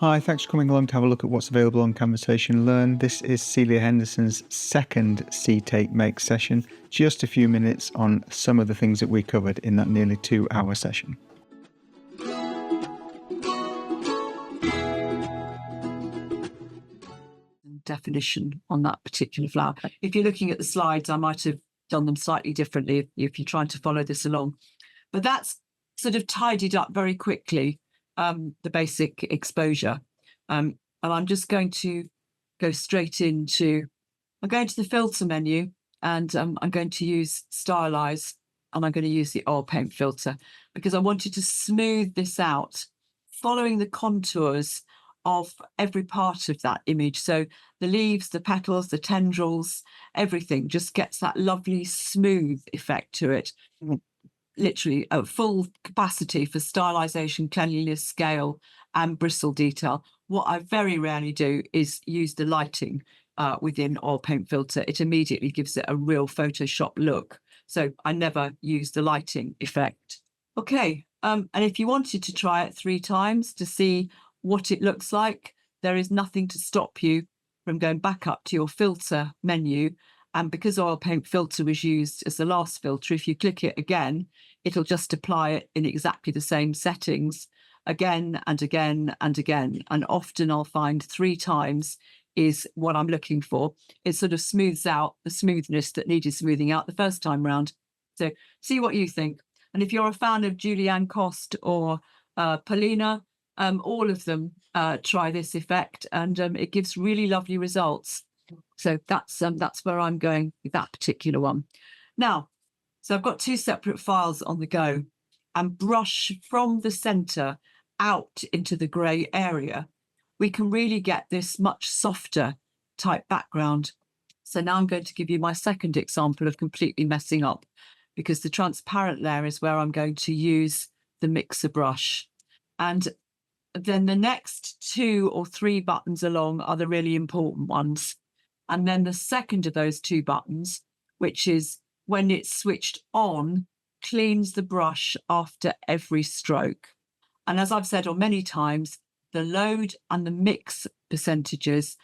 Hi, thanks for coming along to have a look at what's available on Conversation Learn. This is Celia Henderson's second See, Take, Make session, just a few minutes on some of the things that we covered in that nearly 2-hour session. Definition on that particular flower. If you're looking at the slides, I might have done them slightly differently if you're trying to follow this along. But that's sort of tidied up very quickly, the basic exposure. And I'm just going to go straight into, I'm going to the filter menu and I'm going to use Stylize and I'm going to use the oil paint filter because I wanted to smooth this out following the contours of every part of that image. So the leaves, the petals, the tendrils, everything just gets that lovely smooth effect to it. Literally a full capacity for stylization, cleanliness, scale, and bristle detail. What I very rarely do is use the lighting within oil paint filter. It immediately gives it a real Photoshop look. So I never use the lighting effect. Okay, and if you wanted to try it 3 times to see what it looks like, there is nothing to stop you from going back up to your filter menu. And because oil paint filter was used as the last filter, if you click it again, it'll just apply it in exactly the same settings again and again and again. And often I'll find 3 times is what I'm looking for. It sort of smooths out the smoothness that needed smoothing out the first time round. So see what you think. And if you're a fan of Julianne Cost or Polina, all of them try this effect and it gives really lovely results. So that's where I'm going with that particular one. Now, so I've got 2 separate files on the go and brush from the center out into the grey area. We can really get this much softer type background. So now I'm going to give you my second example of completely messing up because the transparent layer is where I'm going to use the mixer brush. And then the next 2 or 3 buttons along are the really important ones. And then the second of those 2 buttons, which is when it's switched on, cleans the brush after every stroke. And as I've said on many times, the load and the mix percentages.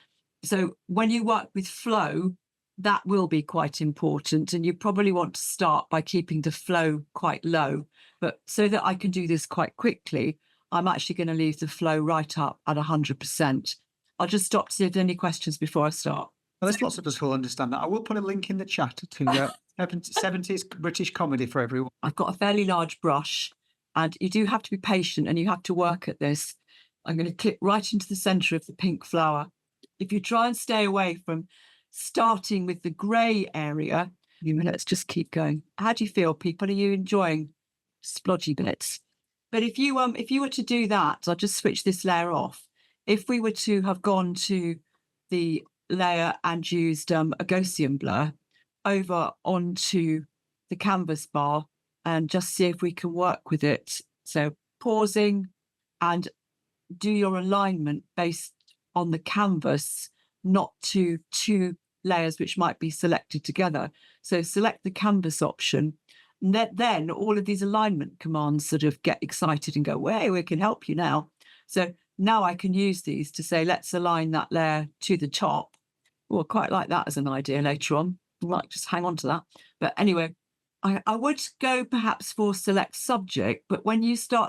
So when you work with flow, that will be quite important. And you probably want to start by keeping the flow quite low. But so that I can do this quite quickly, I'm actually going to leave the flow right up at 100%. I'll just stop to see if there are any questions before I start. Well, there's lots of us who'll understand that. I will put a link in the chat to 70s British comedy for everyone. I've got a fairly large brush and you do have to be patient and you have to work at this. I'm going to click right into the center of the pink flower. If you try and stay away from starting with the grey area, let's just keep going. How do you feel, people? Are you enjoying splodgy bits? But if you were to do that, I'll just switch this layer off. If we were to have gone to the layer and used a Gaussian blur over onto the canvas bar and just see if we can work with it. So pausing and do your alignment based on the canvas, not to 2 layers which might be selected together. So select the canvas option. Then all of these alignment commands sort of get excited and go, hey, we can help you now. So now I can use these to say, let's align that layer to the top. Oh, I quite like that as an idea later on. I might just hang on to that. But anyway, I would go perhaps for select subject, but when you start